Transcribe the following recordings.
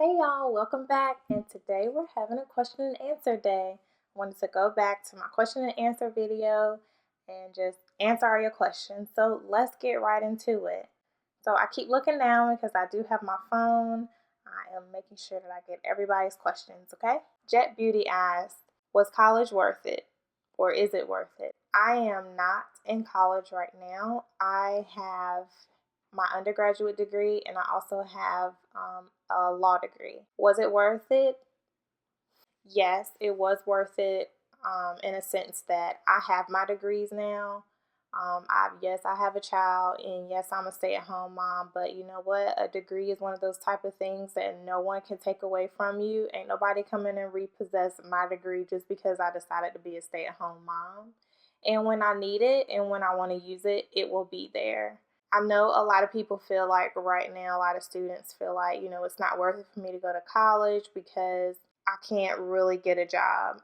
Hey y'all, welcome back. And today we're having a question and answer day. I wanted to go back to my question and answer video and just answer all your questions. So let's get right into it. So I keep looking down because I do have my phone. I am making sure that I get everybody's questions, okay? Jet Beauty asked, was college worth it? Or is it worth it? I am not in college right now. I have my undergraduate degree and I also have a law degree. Was it worth it? Yes, it was worth it in a sense that I have my degrees now. Yes, I have a child, and yes, I'm a stay-at-home mom. But you know what? A degree is one of those type of things that no one can take away from you. Ain't nobody come in and repossess my degree just because I decided to be a stay-at-home mom. And when I need it and when I want to use it, it will be there. I know a lot of people feel like right now, a lot of students feel like, it's not worth it for me to go to college because I can't really get a job.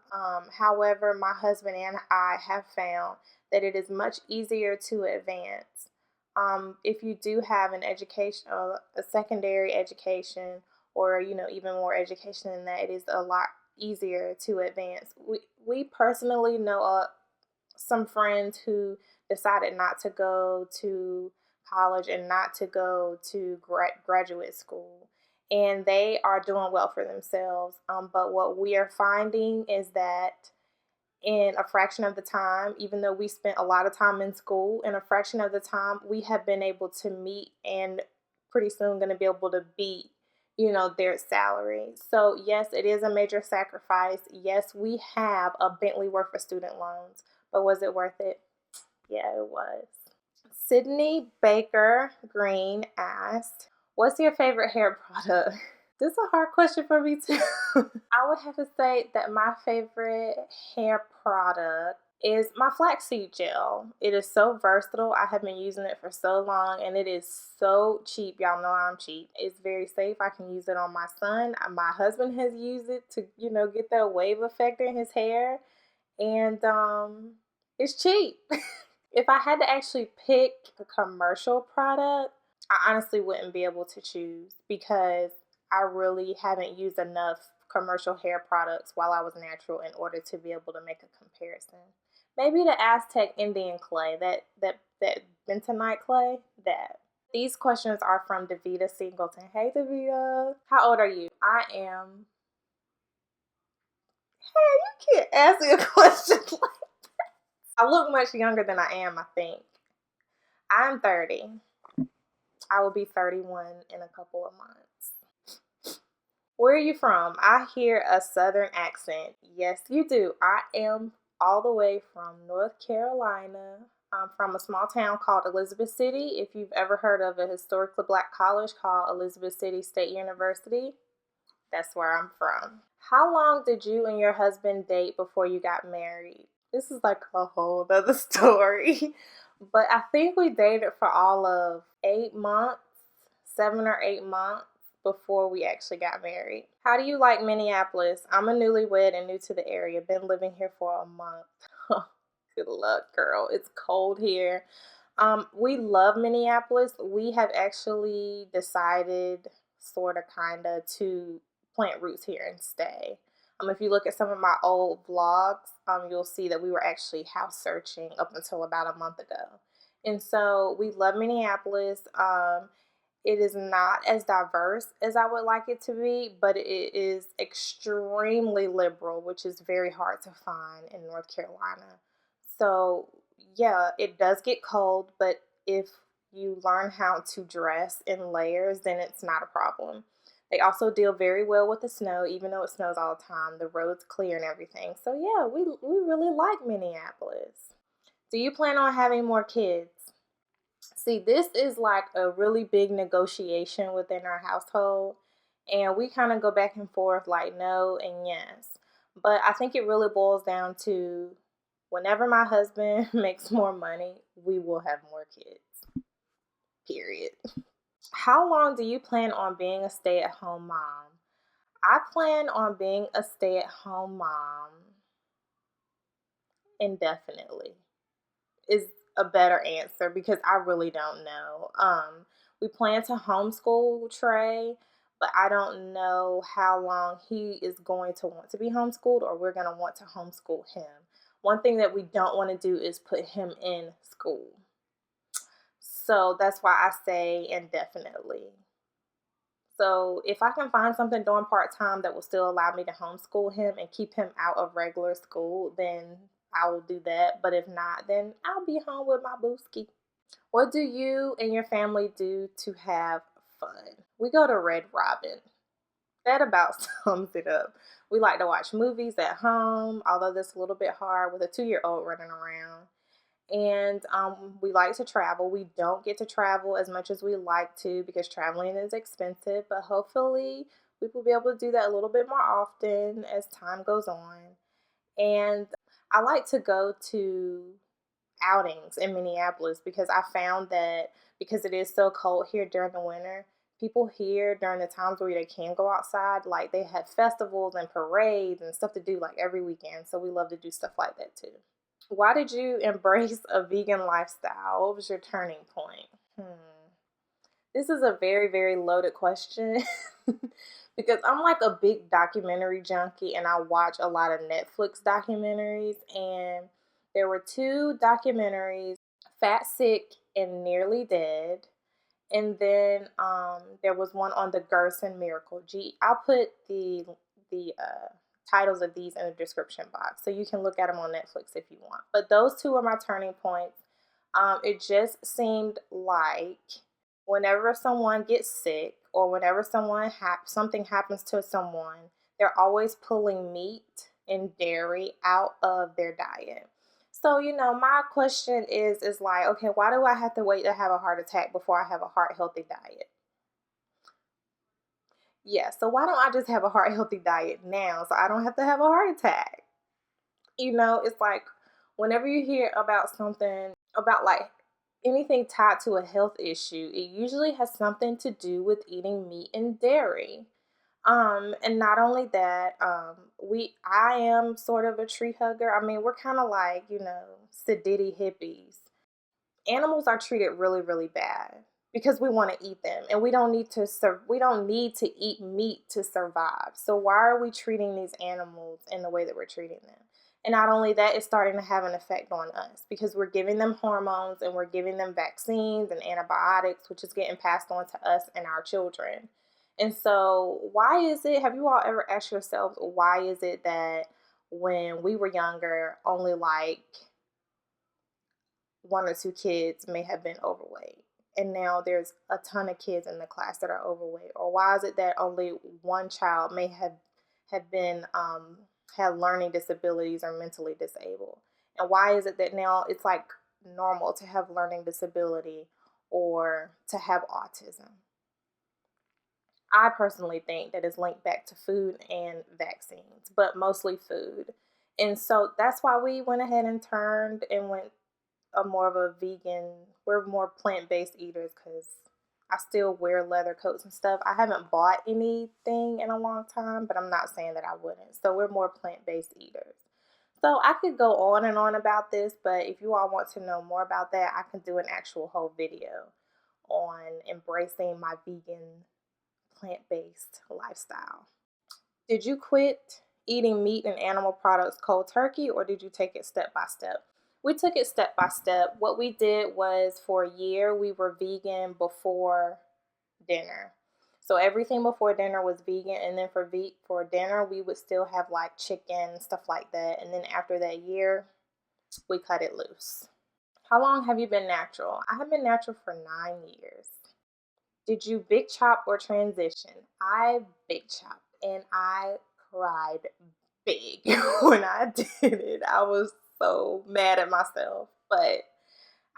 However, my husband and I have found that it is much easier to advance. If you do have an education, a secondary education, or even more education than that, it is a lot easier to advance. We personally know some friends who decided not to go to college and not to go to graduate school, and they are doing well for themselves. But what we are finding is that in a fraction of the time, even though we spent a lot of time in school, in a fraction of the time, we have been able to meet and pretty soon going to be able to beat, their salary. So, yes, it is a major sacrifice. Yes, we have a Bentley worth of student loans, but was it worth it? Yeah, it was. Sydney Baker Green asked, what's your favorite hair product? This is a hard question for me too. I would have to say that my favorite hair product is my flaxseed gel. It is so versatile. I have been using it for so long and it is so cheap. Y'all know I'm cheap. It's very safe. I can use it on my son. My husband has used it to, get that wave effect in his hair. And it's cheap. If I had to actually pick a commercial product, I honestly wouldn't be able to choose because I really haven't used enough commercial hair products while I was natural in order to be able to make a comparison. Maybe the Aztec Indian clay, that bentonite clay, that. These questions are from Davita Singleton. Hey Davita. How old are you? I am. Hey, you can't ask me a question like I look much younger than I am, I think. I'm 30. I will be 31 in a couple of months. Where are you from? I hear a southern accent. Yes, you do. I am all the way from North Carolina. I'm from a small town called Elizabeth City. If you've ever heard of a historically black college called Elizabeth City State University, that's where I'm from. How long did you and your husband date before you got married? This is like a whole other story. But I think we dated for all of 8 months, 7 or 8 months before we actually got married. How do you like Minneapolis? I'm a newlywed and new to the area. Been living here for a month. Good luck, girl. It's cold here. We love Minneapolis. We have actually decided, sort of, kind of, to plant roots here and stay. If you look at some of my old vlogs, you'll see that we were actually house searching up until about a month ago. And so we love Minneapolis. It is not as diverse as I would like it to be, but it is extremely liberal, which is very hard to find in North Carolina. So, yeah, it does get cold, but if you learn how to dress in layers, then it's not a problem. They also deal very well with the snow, even though it snows all the time. The roads clear and everything. So, yeah, we really like Minneapolis. Do you plan on having more kids? See, this is like a really big negotiation within our household, and we kind of go back and forth like no and yes. But I think it really boils down to whenever my husband makes more money, we will have more kids. Period. How long do you plan on being a stay at home mom? I plan on being a stay at home mom indefinitely. Is a better answer because I really don't know. We plan to homeschool Trey, but I don't know how long he is going to want to be homeschooled or we're going to want to homeschool him. One thing that we don't want to do is put him in school. So that's why I say indefinitely. So if I can find something doing part-time that will still allow me to homeschool him and keep him out of regular school, then I will do that. But if not, then I'll be home with my booski. What do you and your family do to have fun? We go to Red Robin. That about sums it up. We like to watch movies at home, although that's a little bit hard with a 2-year-old running around. And we like to travel. We don't get to travel as much as we like to because traveling is expensive, but hopefully we will be able to do that a little bit more often as time goes on. And I like to go to outings in Minneapolis because I found that because it is so cold here during the winter, people here during the times where they can go outside, like they have festivals and parades and stuff to do like every weekend. So we love to do stuff like that too. Why did you embrace a vegan lifestyle? What was your turning point? This is a very, very loaded question because I'm like a big documentary junkie and I watch a lot of Netflix documentaries. And there were two documentaries, Fat, Sick, and Nearly Dead. And then there was one on the Gerson Miracle. I'll put the titles of these in the description box so you can look at them on Netflix if you want. But those two are my turning points. It just seemed like whenever someone gets sick or whenever something happens to someone, they're always pulling meat and dairy out of their diet. So, my question is like, okay, why do I have to wait to have a heart attack before I have a heart healthy diet? Yeah, so why don't I just have a heart healthy diet now so I don't have to have a heart attack? It's like whenever you hear about something about like anything tied to a health issue, it usually has something to do with eating meat and dairy. And not only that, I am sort of a tree hugger. I mean, we're kind of like, sedity hippies. Animals are treated really, really bad because we want to eat them, and we don't need to eat meat to survive. So why are we treating these animals in the way that we're treating them? And not only that, it's starting to have an effect on us because we're giving them hormones and we're giving them vaccines and antibiotics, which is getting passed on to us and our children. And so have you all ever asked yourselves, why is it that when we were younger, only like one or two kids may have been overweight, and now there's a ton of kids in the class that are overweight? Or why is it that only one child may have been had learning disabilities or mentally disabled? And why is it that now it's like normal to have learning disability or to have autism? I personally think that is linked back to food and vaccines, but mostly food. And so that's why we went ahead and turned and went more of a vegan. We're more plant-based eaters because I still wear leather coats and stuff. I haven't bought anything in a long time, but I'm not saying that I wouldn't. So we're more plant-based eaters. So I could go on and on about this, but if you all want to know more about that, I can do an actual whole video on embracing my vegan plant-based lifestyle. Did you quit eating meat and animal products cold turkey, or did you take it step by step? We took it step by step. What we did was for a year, we were vegan before dinner. So everything before dinner was vegan, and then for dinner, we would still have like chicken, stuff like that. And then after that year, we cut it loose. How long have you been natural? I have been natural for 9 years. Did you big chop or transition? I big chopped and I cried big when I did it. I was so mad at myself. But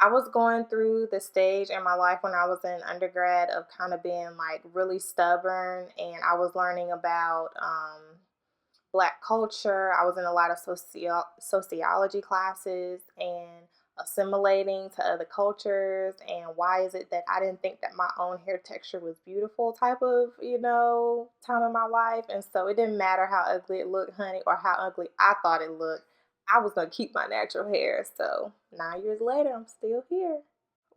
I was going through the stage in my life when I was in undergrad of kind of being like really stubborn, and I was learning about Black culture. I was in a lot of sociology classes and assimilating to other cultures. And why is it that I didn't think that my own hair texture was beautiful type of, time in my life. And so it didn't matter how ugly it looked, honey, or how ugly I thought it looked. I was going to keep my natural hair. So 9 years later, I'm still here.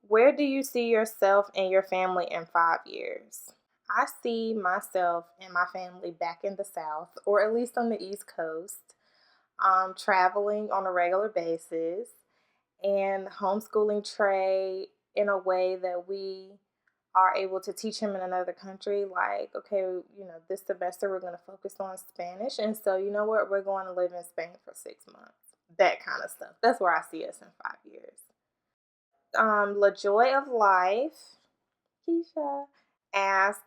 Where do you see yourself and your family in 5 years? I see myself and my family back in the South, or at least on the East Coast, traveling on a regular basis and homeschooling Trey in a way that we are able to teach him in another country. Like, okay, this semester we're going to focus on Spanish. And so, you know what? We're going to live in Spain for 6 months. That kind of stuff. That's where I see us in 5 years. La Joy of Life, Keisha, asked,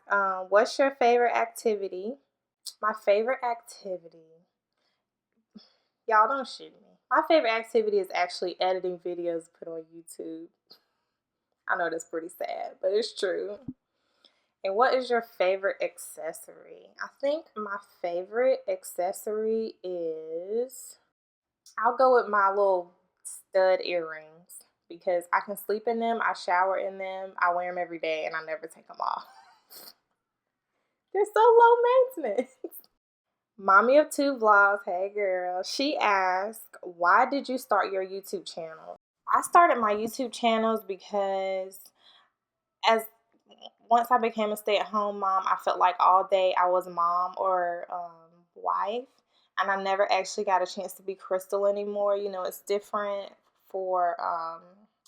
what's your favorite activity? My favorite activity, y'all don't shoot me. My favorite activity is actually editing videos to put on YouTube. I know that's pretty sad, but it's true. And what is your favorite accessory? I think my favorite accessory is, I'll go with my little stud earrings because I can sleep in them, I shower in them, I wear them every day, and I never take them off. They're so low maintenance. Mommy of Two Vlogs, hey girl. She asked, why did you start your YouTube channel? I started my YouTube channels because as once I became a stay-at-home mom, I felt like all day I was mom or wife, and I never actually got a chance to be Crystal anymore. It's different for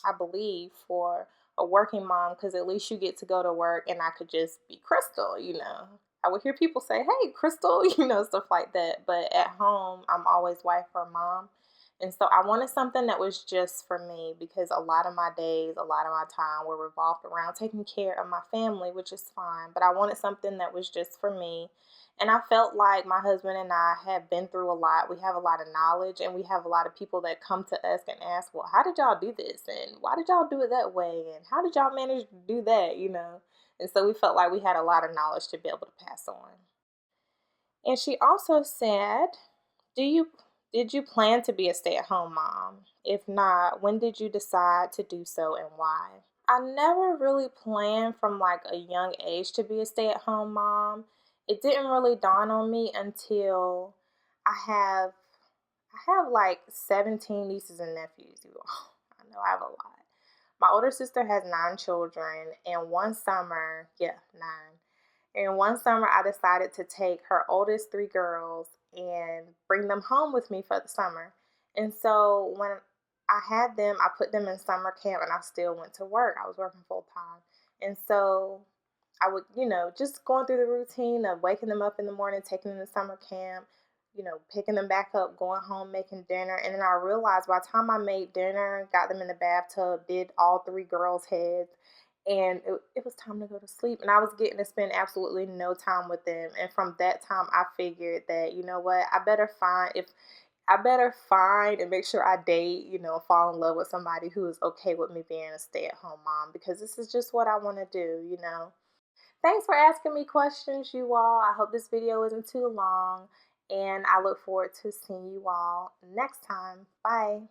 I believe for a working mom because at least you get to go to work, and I could just be Crystal. I would hear people say, "Hey, Crystal," stuff like that. But at home, I'm always wife or mom. And so I wanted something that was just for me because a lot of my days, a lot of my time were revolved around taking care of my family, which is fine. But I wanted something that was just for me. And I felt like my husband and I have been through a lot. We have a lot of knowledge, and we have a lot of people that come to us and ask, well, how did y'all do this? And why did y'all do it that way? And how did y'all manage to do that? And so we felt like we had a lot of knowledge to be able to pass on. And she also said, do you did you plan to be a stay-at-home mom? If not, when did you decide to do so and why? I never really planned from like a young age to be a stay-at-home mom. It didn't really dawn on me until I have like 17 nieces and nephews, you all. I know I have a lot. My older sister has 9 children, and one summer, yeah, 9. And one summer, I decided to take her oldest 3 girls and bring them home with me for the summer. And so when I had them, I put them in summer camp and I still went to work. I was working full time. And so I would, just going through the routine of waking them up in the morning, taking them to summer camp, picking them back up, going home, making dinner. And then I realized by the time I made dinner, got them in the bathtub, did all 3 girls' heads, and it was time to go to sleep. And I was getting to spend absolutely no time with them. And from that time, I figured that, you know what, I better find and make sure I date, fall in love with somebody who is okay with me being a stay-at-home mom because this is just what I want to do. Thanks for asking me questions, you all. I hope this video isn't too long, and I look forward to seeing you all next time. Bye.